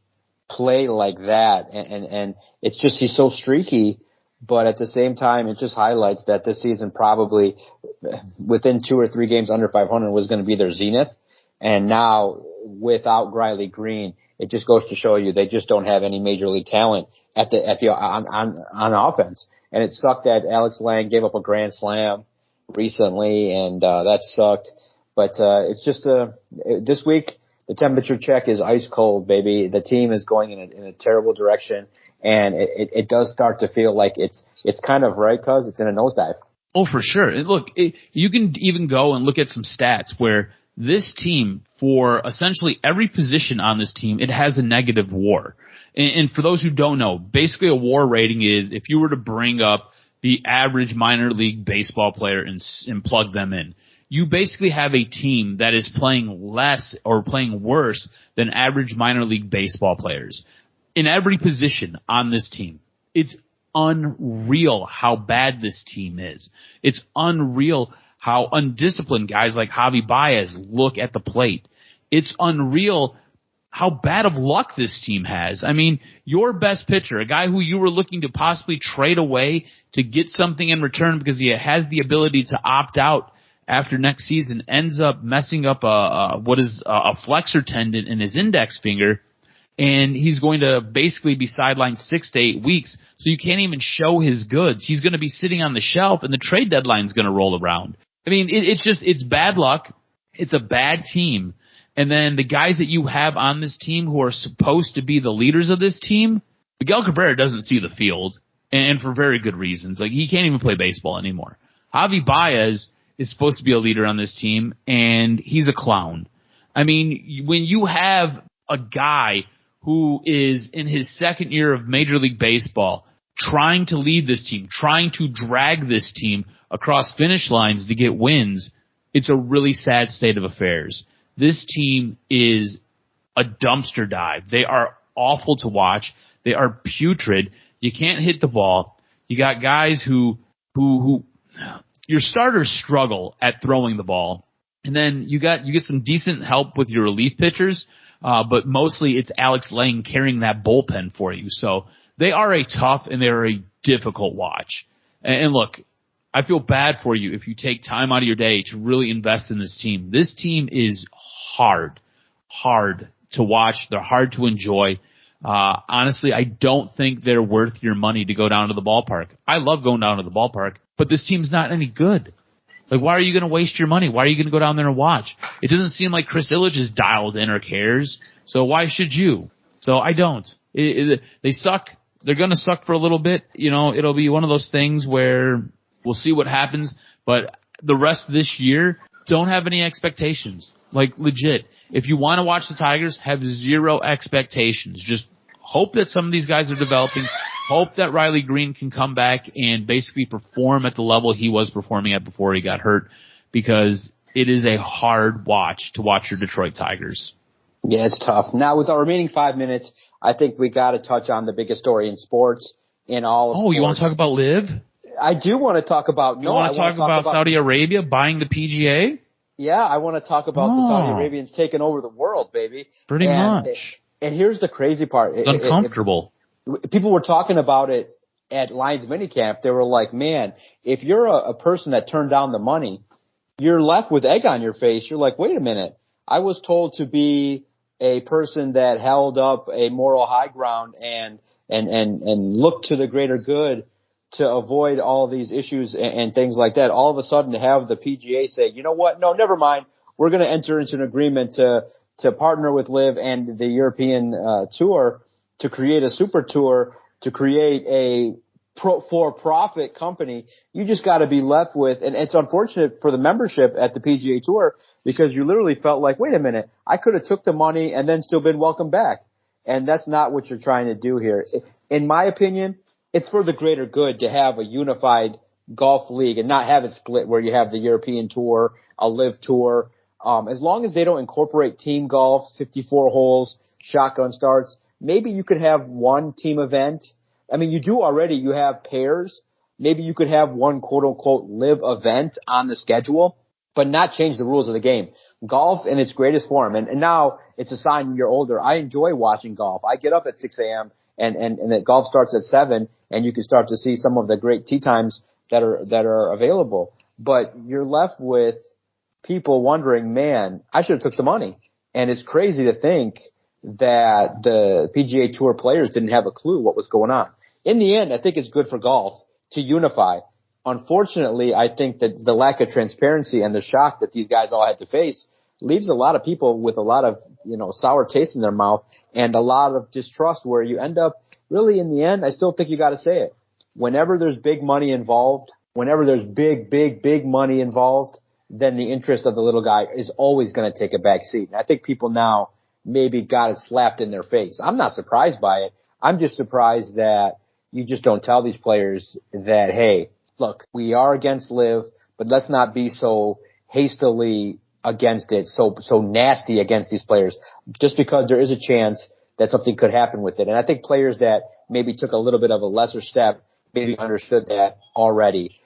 play like that. And it's just, he's so streaky. But at the same time, it just highlights that this season probably within 2 or 3 games under 500 was going to be their zenith. And now without Riley Green, it just goes to show you they just don't have any major league talent on offense. And it sucked that Alex Lang gave up a grand slam recently, and that sucked. But it's just this week the temperature check is ice cold, baby. The team is going in a terrible direction, and it does start to feel like it's kind of right, cause it's in a nosedive. Oh, for sure. And look, you can even go and look at some stats where this team, for essentially every position on this team, it has a negative WAR. And for those who don't know, basically a WAR rating is if you were to bring up the average minor league baseball player and plug them in, you basically have a team that is playing less or playing worse than average minor league baseball players in every position on this team. It's unreal how bad this team is. It's unreal how undisciplined guys like Javi Baez look at the plate. It's unreal how bad of luck this team has. I mean, your best pitcher, a guy who you were looking to possibly trade away to get something in return because he has the ability to opt out after next season, ends up messing up a flexor tendon in his index finger, and he's going to basically be sidelined 6 to 8 weeks, so you can't even show his goods. He's going to be sitting on the shelf, and the trade deadline's going to roll around. I mean, it's bad luck. It's a bad team. And then the guys that you have on this team who are supposed to be the leaders of this team, Miguel Cabrera doesn't see the field, and for very good reasons. Like, he can't even play baseball anymore. Javi Baez is supposed to be a leader on this team, and he's a clown. I mean, when you have a guy who is in his second year of Major League Baseball trying to lead this team, trying to drag this team across finish lines to get wins, it's a really sad state of affairs. This team is a dumpster dive. They are awful to watch. They are putrid. You can't hit the ball. You got guys who your starters struggle at throwing the ball. And then you get some decent help with your relief pitchers, but mostly it's Alex Lang carrying that bullpen for you. So they are a tough and they're a difficult watch. And look, I feel bad for you if you take time out of your day to really invest in this team. This team is hard to watch. They're hard to enjoy. Honestly, I don't think they're worth your money to go down to the ballpark. I love going down to the ballpark, but this team's not any good. Like, why are you going to waste your money? Why are you going to go down there and watch? It doesn't seem like Chris Ilitch is dialed in or cares. So why should you? So I don't. They suck. They're going to suck for a little bit. You know, it'll be one of those things where we'll see what happens. But the rest of this year, don't have any expectations. Like, legit. If you want to watch the Tigers, have zero expectations. Just hope that some of these guys are developing. Hope that Riley Green can come back and basically perform at the level he was performing at before he got hurt, because it is a hard watch to watch your Detroit Tigers. Yeah, it's tough. Now, with our remaining 5 minutes, I think we got to touch on the biggest story in sports, in all of sports. You want to talk about LIV? I do want to talk about. You want to talk about Saudi Arabia buying the PGA? Yeah, I want to talk about the Saudi Arabians taking over the world, baby. Pretty much. And here's the crazy part. It's uncomfortable. People were talking about it at Lions minicamp. They were like, man, if you're a person that turned down the money, you're left with egg on your face. You're like, wait a minute. I was told to be a person that held up a moral high ground and looked to the greater good to avoid all these issues and things like that. All of a sudden to have the PGA say, you know what? No, never mind. We're going to enter into an agreement to partner with LIV and the European Tour to create a super tour, to create a for-profit company. You just got to be left with, and it's unfortunate for the membership at the PGA Tour, because you literally felt like, wait a minute, I could have took the money and then still been welcomed back. And that's not what you're trying to do here. In my opinion, it's for the greater good to have a unified golf league and not have it split where you have the European Tour, a LIV Tour. As long as they don't incorporate team golf, 54 holes, shotgun starts, maybe you could have one team event. I mean, you do already. You have pairs. Maybe you could have one quote-unquote LIV event on the schedule, but not change the rules of the game. Golf in its greatest form, and now it's a sign you're older. I enjoy watching golf. I get up at 6 a.m. and the golf starts at 7, and you can start to see some of the great tee times that are available. But you're left with people wondering, man, I should have took the money. And it's crazy to think that the PGA Tour players didn't have a clue what was going on. In the end, I think it's good for golf to unify. Unfortunately, I think that the lack of transparency and the shock that these guys all had to face leaves a lot of people with a lot of, sour taste in their mouth and a lot of distrust, where you end up really in the end, I still think you got to say it. Whenever there's big money involved, whenever there's big money involved, then the interest of the little guy is always going to take a back seat. And I think people now maybe got it slapped in their face. I'm not surprised by it. I'm just surprised that you just don't tell these players that, hey, look, we are against LIV, but let's not be so hastily against it, so nasty against these players, just because there is a chance that something could happen with it. And I think players that maybe took a little bit of a lesser step maybe understood that already,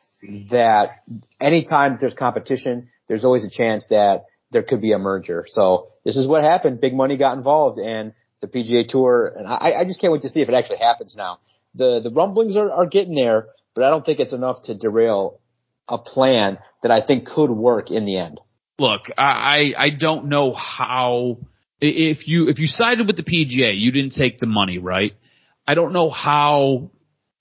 that anytime there's competition, there's always a chance that there could be a merger. So this is what happened. Big money got involved, and the PGA Tour, and I just can't wait to see if it actually happens now. The rumblings are getting there, but I don't think it's enough to derail a plan that I think could work in the end. Look, I don't know how, if you sided with the PGA, you didn't take the money, right? I don't know how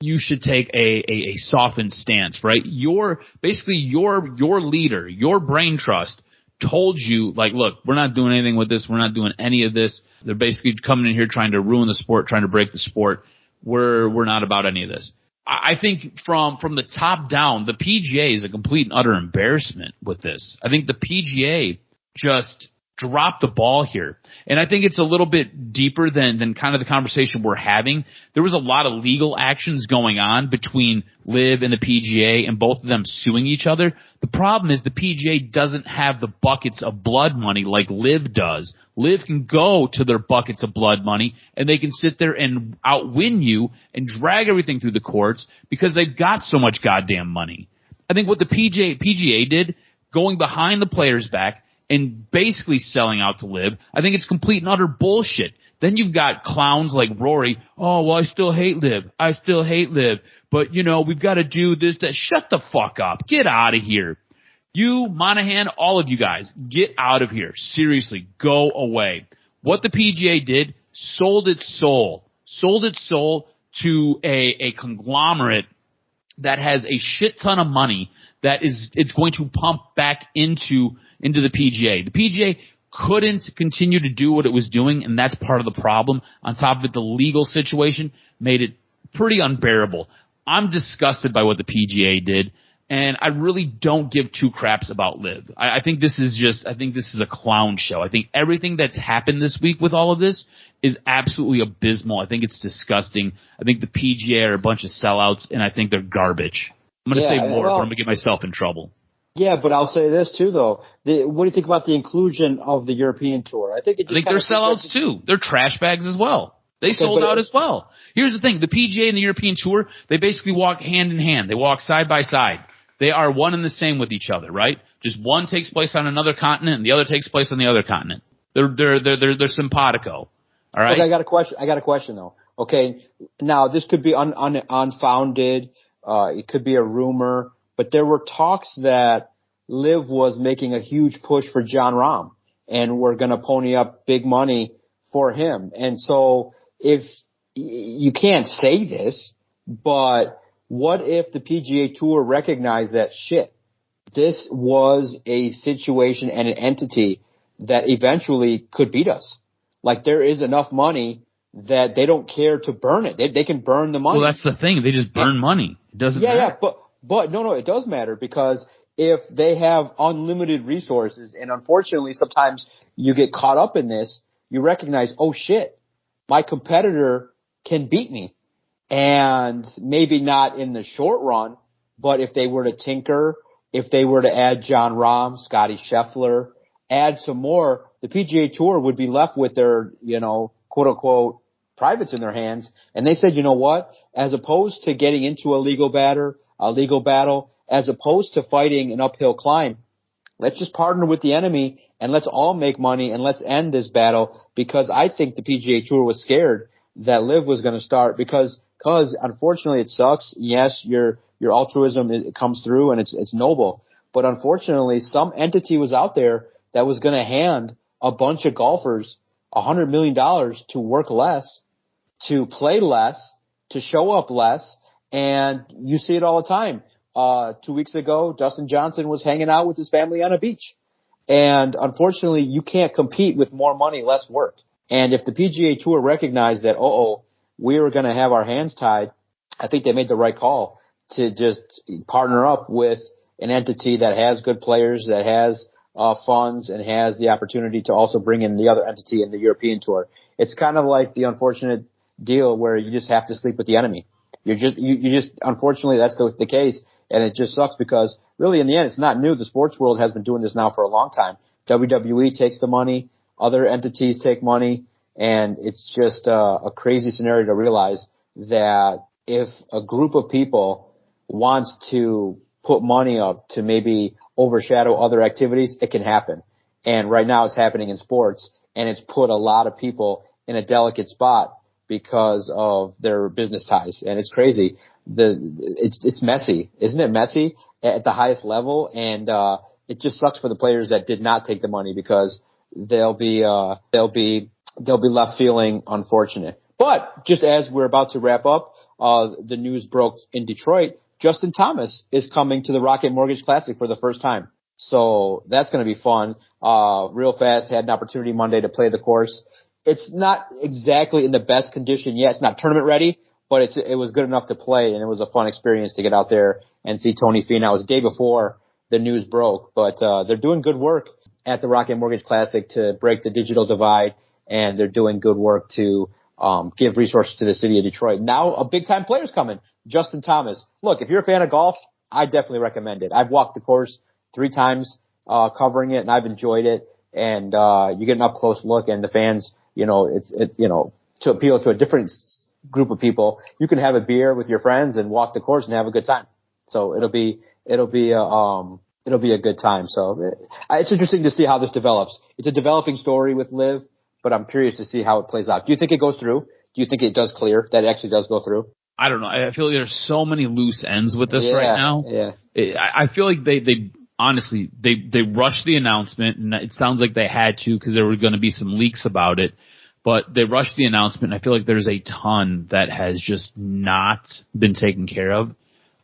you should take a softened stance, right? Your leader, your brain trust told you, like, look, we're not doing anything with this. We're not doing any of this. They're basically coming in here trying to ruin the sport, trying to break the sport. We're not about any of this. I think from the top down, the PGA is a complete and utter embarrassment with this. I think the PGA just dropped the ball here. And I think it's a little bit deeper than kind of the conversation we're having. There was a lot of legal actions going on between LIV and the PGA and both of them suing each other. The problem is the PGA doesn't have the buckets of blood money like LIV does. LIV can go to their buckets of blood money and they can sit there and outwin you and drag everything through the courts because they've got so much goddamn money. I think what the PGA did, going behind the players' back, and basically selling out to LIV, I think it's complete and utter bullshit. Then you've got clowns like Rory. Oh, well, I still hate LIV. But, we've got to do this, that. Shut the fuck up. Get out of here. You, Monahan, all of you guys, get out of here. Seriously, go away. What the PGA did, sold its soul to a conglomerate that has a shit ton of money that it's going to pump back into the PGA. The PGA couldn't continue to do what it was doing, and that's part of the problem. On top of it, the legal situation made it pretty unbearable. I'm disgusted by what the PGA did, and I really don't give two craps about LIV. I think this is a clown show. I think everything that's happened this week with all of this is absolutely abysmal. I think it's disgusting. I think the PGA are a bunch of sellouts, and I think they're garbage. I'm going to say more, but I'm going to get myself in trouble. Yeah, but I'll say this too, though. What do you think about the inclusion of the European Tour? I think they're sellouts too. They're trash bags as well. They sold out as well. Here's the thing. The PGA and the European Tour, they basically walk hand in hand. They walk side by side. They are one and the same with each other, right? Just one takes place on another continent and the other takes place on the other continent. They're simpatico. All right? Okay, I got a question though. Okay, now this could be unfounded. It could be a rumor, but there were talks that LIV was making a huge push for Jon Rahm, and we're going to pony up big money for him. And so if you can't say this, but what if the PGA Tour recognized that shit? This was a situation and an entity that eventually could beat us. Like there is enough money that they don't care to burn it. They can burn the money. Well, that's the thing. They just burn money. It doesn't matter. Yeah, but no, it does matter because if they have unlimited resources, and unfortunately sometimes you get caught up in this, you recognize, oh shit, my competitor can beat me. And maybe not in the short run, but if they were to tinker, if they were to add Jon Rahm, Scotty Scheffler, add some more, the PGA Tour would be left with their, quote unquote, privates in their hands. And they said, you know what? As opposed to getting into a legal battle, as opposed to fighting an uphill climb, let's just partner with the enemy and let's all make money and let's end this battle, because I think the PGA Tour was scared that LIV was going to start because unfortunately it sucks. Yes, your altruism, it comes through and it's noble, but unfortunately some entity was out there that was going to hand a bunch of golfers $100 million to work less, to play less, to show up less, and you see it all the time. 2 weeks ago, Dustin Johnson was hanging out with his family on a beach. And unfortunately, you can't compete with more money, less work. And if the PGA Tour recognized that, we were going to have our hands tied, I think they made the right call to just partner up with an entity that has good players, that has funds, and has the opportunity to also bring in the other entity in the European Tour. It's kind of like the unfortunate deal where you just have to sleep with the enemy. You just unfortunately that's the case, and it just sucks because really in the end it's not new. The sports world has been doing this now for a long time. WWE takes the money, other entities take money, and it's just a crazy scenario to realize that if a group of people wants to put money up to maybe overshadow other activities, it can happen. And right now it's happening in sports, and it's put a lot of people in a delicate spot because of their business ties. And it's crazy. It's messy. Isn't it messy at the highest level? And it just sucks for the players that did not take the money because they'll be left feeling unfortunate. But just as we're about to wrap up, the news broke in Detroit. Justin Thomas is coming to the Rocket Mortgage Classic for the first time. So that's going to be fun. Real fast, had an opportunity Monday to play the course. It's not exactly in the best condition yet. It's not tournament ready, but it was good enough to play, and it was a fun experience to get out there and see Tony Finau. It was the day before the news broke, but they're doing good work at the Rocket Mortgage Classic to break the digital divide, and they're doing good work to give resources to the city of Detroit. Now a big-time player's coming, Justin Thomas. Look, if you're a fan of golf, I definitely recommend it. I've walked the course 3 times covering it, and I've enjoyed it. And you get an up-close look, and the fans, to appeal to a different group of people, you can have a beer with your friends and walk the course and have a good time. So it'll be a good time. So it's interesting to see how this develops. It's a developing story with LIV, but I'm curious to see how it plays out. Do you think it goes through? Do you think it does clear, that it actually does go through? I don't know. I feel like there's so many loose ends with this right now. Yeah. I feel like they honestly, they rushed the announcement, and it sounds like they had to because there were going to be some leaks about it. But they rushed the announcement, and I feel like there's a ton that has just not been taken care of.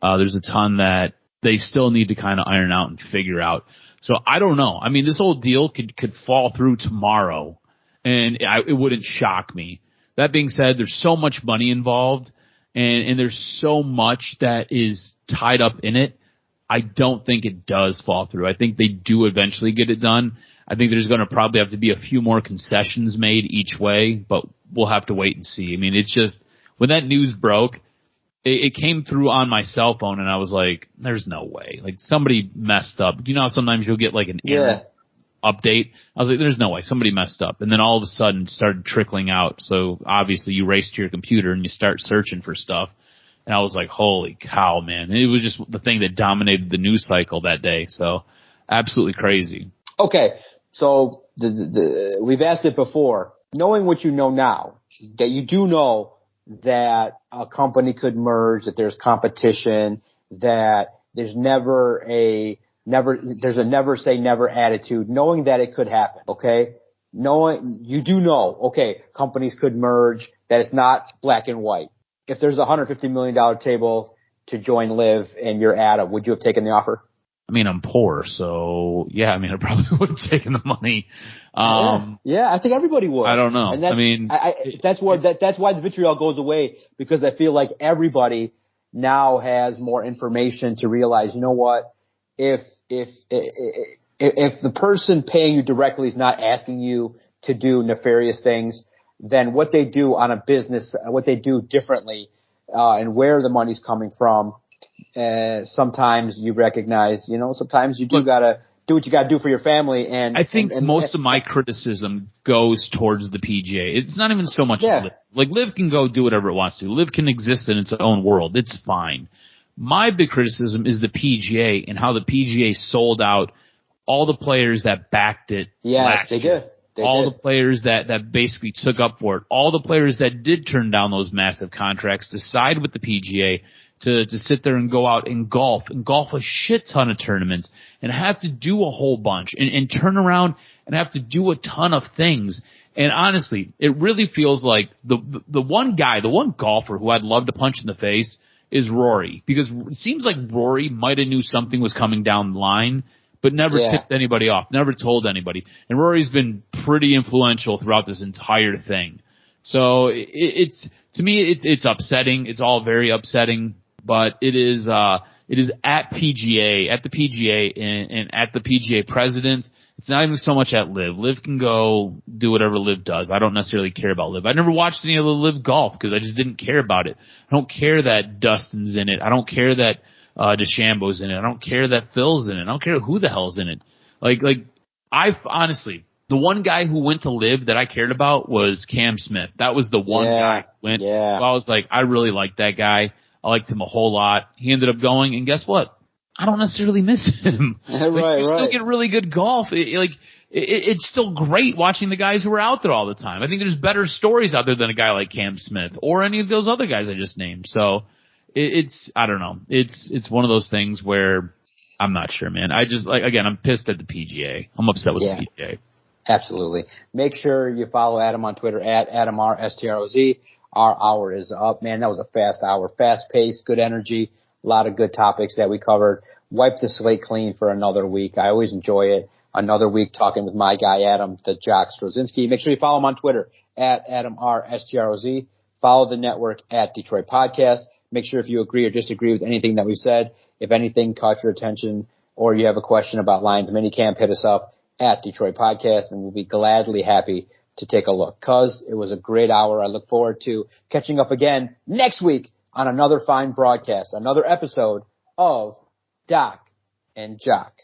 There's a ton that they still need to kind of iron out and figure out. So I don't know. I mean, this whole deal could fall through tomorrow, and it wouldn't shock me. That being said, there's so much money involved, and there's so much that is tied up in it. I don't think it does fall through. I think they do eventually get it done. I think there's going to probably have to be a few more concessions made each way, but we'll have to wait and see. I mean, it's just, when that news broke, it came through on my cell phone, and I was like, there's no way. Like, somebody messed up. You know how sometimes you'll get like an error update? I was like, there's no way. Somebody messed up. And then all of a sudden it started trickling out. So obviously you race to your computer and you start searching for stuff. And I was like, holy cow, man. And it was just the thing that dominated the news cycle that day. So absolutely crazy. Okay. So we've asked it before. Knowing what you know now, that you do know that a company could merge, that there's competition, that there's there's a never say never attitude, knowing that it could happen, okay? You do know, okay, companies could merge, that it's not black and white. If there's a $150 million table to join LIV and you're Adam, would you have taken the offer? I mean, I'm poor, so yeah, I mean, I probably would have taken the money. Yeah, I think everybody would. I don't know. And that's why the vitriol goes away, because I feel like everybody now has more information to realize, you know what, if the person paying you directly is not asking you to do nefarious things, then what they do on a business, what they do differently, and where the money's coming from, sometimes you recognize, sometimes you gotta do what you gotta do for your family. And I think most of my criticism goes towards the PGA. It's not even so much LIV. Like, LIV can go do whatever it wants to. LIV can exist in its own world. It's fine. My big criticism is the PGA and how the PGA sold out all the players that backed it. Yes, they did. The players that basically took up for it. All the players that did turn down those massive contracts to side with the PGA to sit there and go out and golf a shit ton of tournaments and have to do a whole bunch and turn around and have to do a ton of things. And honestly, it really feels like the one golfer who I'd love to punch in the face is Rory, because it seems like Rory might have knew something was coming down the line, but never tipped anybody off, never told anybody. And Rory's been pretty influential throughout this entire thing. So to me, it's upsetting. It's all very upsetting, but it is at the PGA and at the PGA president. It's not even so much at LIV. LIV can go do whatever LIV does. I don't necessarily care about LIV. I never watched any of the LIV golf because I just didn't care about it. I don't care that Dustin's in it. I don't care that DeChambeau's in it. I don't care that Phil's in it. I don't care who the hell's in it. Honestly, the one guy who went to LIV that I cared about was Cam Smith. That was the one guy who went. Yeah. So I was like, I really liked that guy. I liked him a whole lot. He ended up going, and guess what? I don't necessarily miss him. You still get really good golf. It's still great watching the guys who are out there all the time. I think there's better stories out there than a guy like Cam Smith or any of those other guys I just named. So I don't know. It's one of those things where I'm not sure, man. I'm pissed at the PGA. I'm upset with the PGA. Absolutely. Make sure you follow Adam on Twitter at AdamRSTROZ. Our hour is up. Man, that was a fast hour. Fast paced, good energy. A lot of good topics that we covered. Wipe the slate clean for another week. I always enjoy it. Another week talking with my guy, Adam, the Jock Strozinski. Make sure you follow him on Twitter at AdamRSTROZ. Follow the network at Detroit Podcast. Make sure if you agree or disagree with anything that we said, if anything caught your attention or you have a question about Lions minicamp, hit us up at Detroit Podcast, and we'll be gladly happy to take a look. Cuz it was a great hour. I look forward to catching up again next week on another fine broadcast, another episode of Doc and Jock.